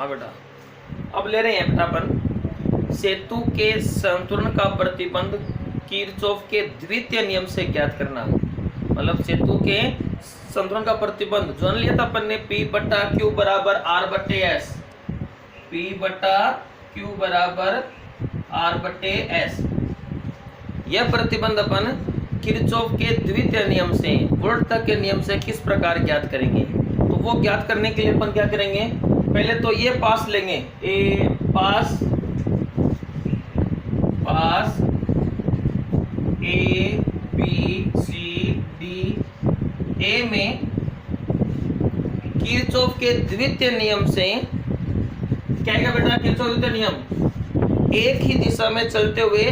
हाँ बेटा, अब ले रहे हैं बेटा अपन सेतु के संतुलन का प्रतिबंध किरचॉफ के द्वितीय नियम से ज्ञात करना। मतलब सेतु के संतुलन का प्रतिबंध जो लिया था अपन ने P बटा Q बराबर R बटे S, P बटा Q बराबर R बटे S। यह प्रतिबंध अपन किरचॉफ के द्वितीय नियम से वोल्ट के नियम से किस प्रकार ज्ञात करेंगे। तो वो ज्ञात करने के लिए अपन क्या करेंगे, पहले तो ये पास लेंगे, ए पास पास ए बी सी डी, ए में किरचॉफ के द्वितीय नियम से क्या है बेटा, किरचॉफ द्वितीय नियम, एक ही दिशा में चलते हुए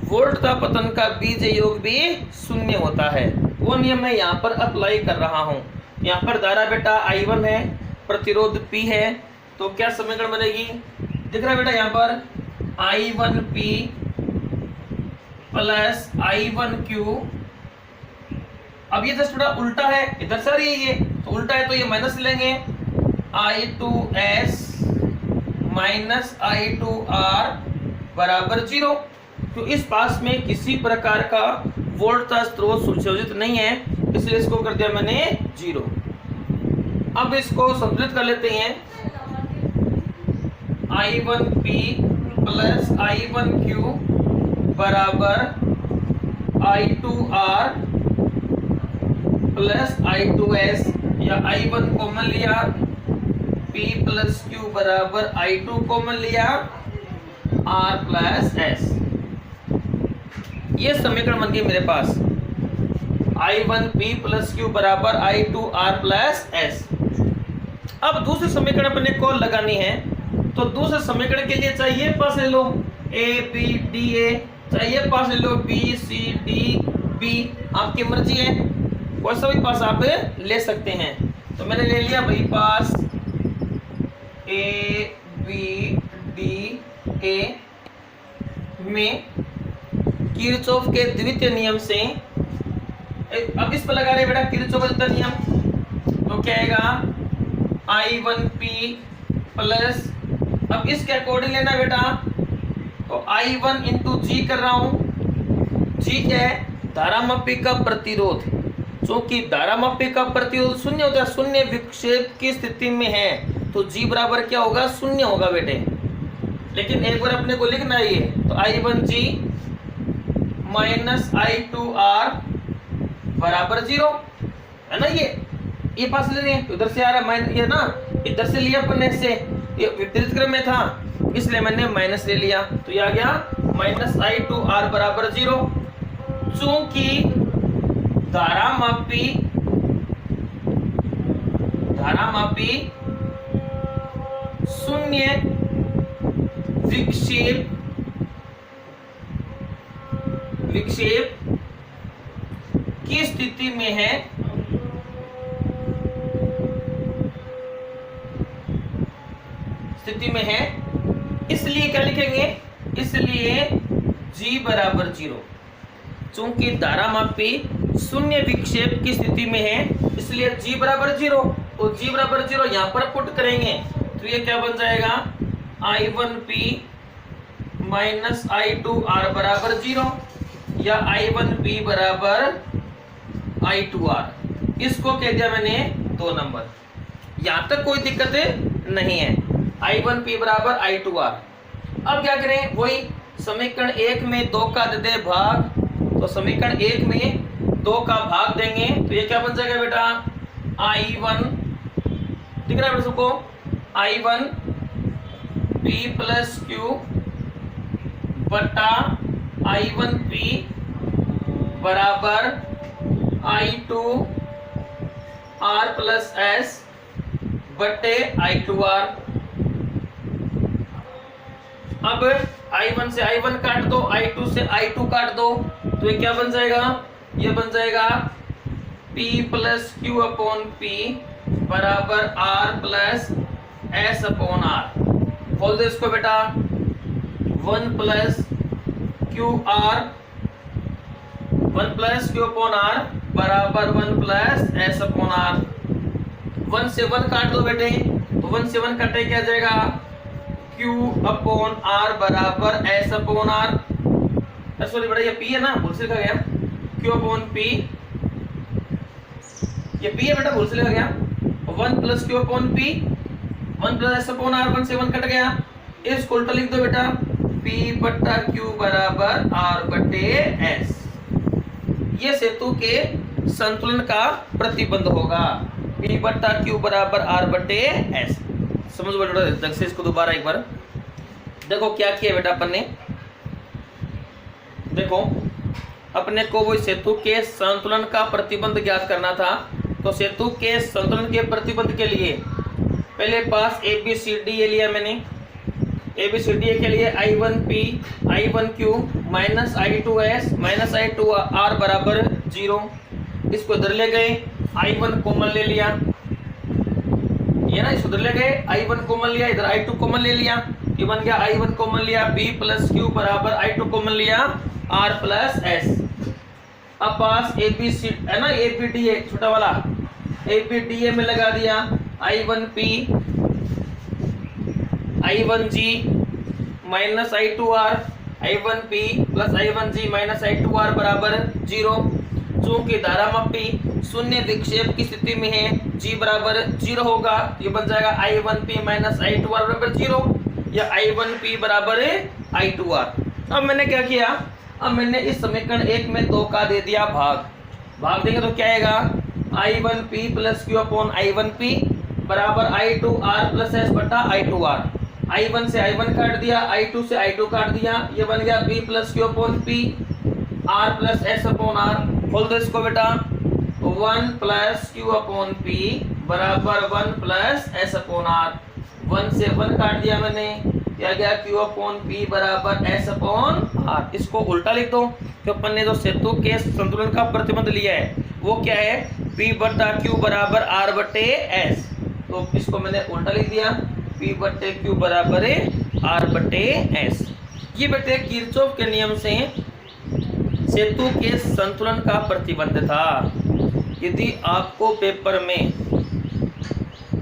वोल्ट का पतन का बीज योग भी शून्य होता है। वो नियम मैं यहाँ पर अप्लाई कर रहा हूँ। यहाँ पर धारा बेटा I1 है, प्रतिरोध P है, तो क्या समीकरण बनेगी, दिख रहा है बेटा यहाँ पर I1P प्लस I1Q। अब ये जस्ट थोड़ा उल्टा है, इधर से रही है ये, तो उल्टा है तो ये माइनस लेंगे, I2S माइनस I2R बराबर 0। तो इस पास में किसी प्रकार का वोल्ट का स्रोत सुयोजित नहीं है, इसलिए इसको कर दिया मैंने 0। अब इसको संतुलित कर लेते हैं, I1P प्लस I1Q बराबर I2R प्लस I2S, या I1 कॉमन लिया, P प्लस Q बराबर I2 कॉमन लिया, R प्लस S। ये समीकरण बन गई मेरे पास, I1P प्लस Q बराबर I2R प्लस S। अब दूसरे समीकरण अपने को लगानी है, तो दूसरे समीकरण के लिए चाहिए पास ले लो A B D A, चाहिए पास ले लो B C D B, आपकी मर्जी है, कोई सा भी पास आप ले सकते हैं। तो मैंने ले लिया भाई पास A B D A में किरचॉफ के द्वितीय नियम से, अब इस पर लगा रहे बेटा किरचॉफ का द्वितीय नियम, तो क्या आएगा I1P प्लस, अब इसके अकॉर्डिंग लेना बेटा, तो I1 इंटू G कर रहा हूं। G क्या है, धारामापी का प्रतिरोध, क्योंकि धारामापी का प्रतिरोध शून्य होता है, शून्य विक्षेप की स्थिति में है, तो G बराबर क्या होगा, शून्य होगा बेटे। लेकिन एक बार अपने को लिखना है ये, तो I1G माइनस I2R बराबर 0 है ना। ये पास ले रहे हैं, इधर से आ रहा है माइनस, ये ना इधर से लिया अपन से, ये विपरीत क्रम में था इसलिए मैंने माइनस ले लिया, तो ये आ गया माइनस I2R बराबर 0। चूंकि धारामापी शून्य विक्षेप की स्थिति में है, इसलिए क्या लिखेंगे, इसलिए G बराबर 0। चूंकि धारामापी शून्य विक्षेप की स्थिति में है, इसलिए G बराबर 0, तो G बराबर 0 यहाँ पर पुट करेंगे, तो ये क्या बन जाएगा, I1P माइनस I2R बराबर 0, या I1P बराबर I2R। इसको कह दिया मैंने 2 नंबर, यहां तक कोई दिक्कत नहीं है। I1P बराबर I2R। अब क्या करें, वही समीकरण 1 में 2 का दे दे भाग, तो समीकरण 1 में 2 का भाग देंगे, तो ये क्या बन जाएगा बेटा, I1 दिख रहा है सबको, I1P प्लस Q बटा I1P बराबर I2R प्लस S बटे I2R। अब I1 से I1 काट दो, I2 से I2 काट दो, तो ये क्या बन जाएगा, ये बन जाएगा P plus Q upon P बराबर R plus S upon R। खोल दो इसको बेटा, 1 प्लस Q अपॉन R बराबर 1 प्लस S अपॉन R। 1 से 1 काट दो बेटे, तो 1 से 1 कटे क्या जाएगा, Q अपॉन R बराबर S अपॉन R, सॉरी बेटा ये P है ना, भूल से लिखा गया, Q अपॉन P, ये P है बेटा, भूल से लिखा गया, 1 plus Q upon P, 1 plus S upon R, 1 से 1 कट गया, इसको उल्टा लिख दो बेटा, P बट्टा Q बराबर R बटे S। ये सेतु के संतुलन का प्रतिबंध होगा, P बट्टा Q बराबर R बटे S। समझो बेटा जग से इसको दोबारा एक बार देखो क्या किया बेटा अपन ने, देखो अपने को वो सेतु के संतुलन का प्रतिबंध ज्ञात करना था। तो सेतु के संतुलन के प्रतिबंध के लिए पहले पास ABCD ये लिया मैंने, ABCD के लिए I1P I1Q minus I2S minus I2R बराबर 0, इसको इधर ले गए, I1 कॉमन ले लिया, ये ना इसको इधर ले गए, I1 कॉमन लिया, इधर I2 कॉमन ले लिया, ये बन गया I1 कॉमन लिया, B प्लस Q बराबर I2 कॉमन लिया R प्लस S। अब पास ABC है ना, ABD है छोटा वाला, ABDA में लगा दिया I1P I1G minus I2R, I1P plus I1G minus I2R बराबर 0। चूंकि धारा मापी शून्य विक्षेप की स्थिति में है, G बराबर 0 होगा, ये बन जाएगा I1P माइनस I2R बराबर 0 या I1P बराबर I2R। अब मैंने क्या किया, अब मैंने इस समीकरण 1 में 2 का दे दिया भाग देंगे तो क्या आएगा, I1P plus Q upon I1P बराबर I2R प्लस S बटा I2R। I1 से I1 काट दिया, I2 से I2 काट दिया, ये बन गया B plus Q upon P R plus S upon R। खोल दो इसको बेटा, 1 प्लस Q अपॉन P बराबर 1 प्लस S अपॉन R। 1 से 1 काट दिया मैंने, क्या गया Q अपॉन P बराबर S अपॉन R। इसको उल्टा लिख दो, तो अपन ने जो सेतु के संतुलन का प्रतिबंध लिया है वो क्या है, P बट्टा Q बराबर R बटे S। तो इसको मैंने उल्टा लिख दिया, P बट्टे Q बराबर R बटे S। ये बेटे किरचॉफ के नियम से सेतु के संतुलन का प्रतिबंध था। यदि आपको पेपर में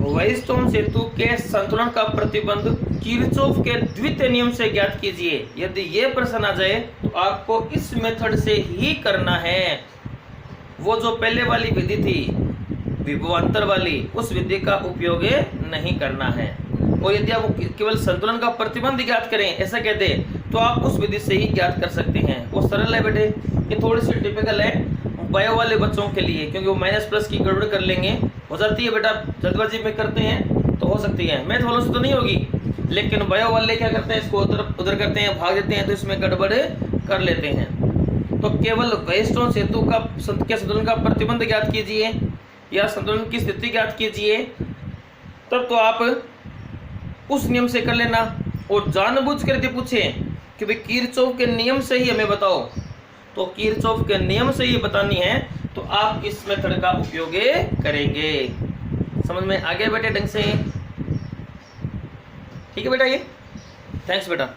व्हीटस्टोन सेतु के संतुलन का प्रतिबंध किरचॉफ के द्वितीय नियम से ज्ञात कीजिए, यदि ये प्रश्न आ जाए तो आपको इस मेथड से ही करना है। वो जो पहले वाली विधि थी विभवांतर वाली, उस विधि का उपयोग नहीं करना है। और यदि आप केवल संतुलन का प्रतिबंध ज्ञात करें ऐसा कहते तो आप उस विधि से ही ज्ञात कर सकते हैं। वो सरल है बेटे, ये थोड़ी सी टिपिकल है बायो वाले बच्चों के लिए, क्योंकि वो माइनस प्लस की गड़बड़ कर लेंगे, हो जाती है बेटा, जल्दबाजी में करते हैं तो हो सकती है, मैथ वालों से तो नहीं होगी, लेकिन बायो वाले क्या करते हैं, इसको उधर करते हैं, भाग देते हैं, तो इसमें गड़बड़ कर लेते हैं। तो केवल व्हीटस्टोन सेतु का के संतुलन का प्रतिबंध ज्ञात कीजिए या संतुलन की स्थिति ज्ञात कीजिए, तब तो आप उस नियम से कर लेना। और जानबूझ कर यदि पूछे कि भाई किरचॉफ के नियम से ही हमें बताओ, तो किरचॉफ के नियम से ही बतानी है तो आप इस मेथड का उपयोग करेंगे। समझ में आ गया बेटे ढंग से? ठीक है बेटा, ये थैंक्स बेटा।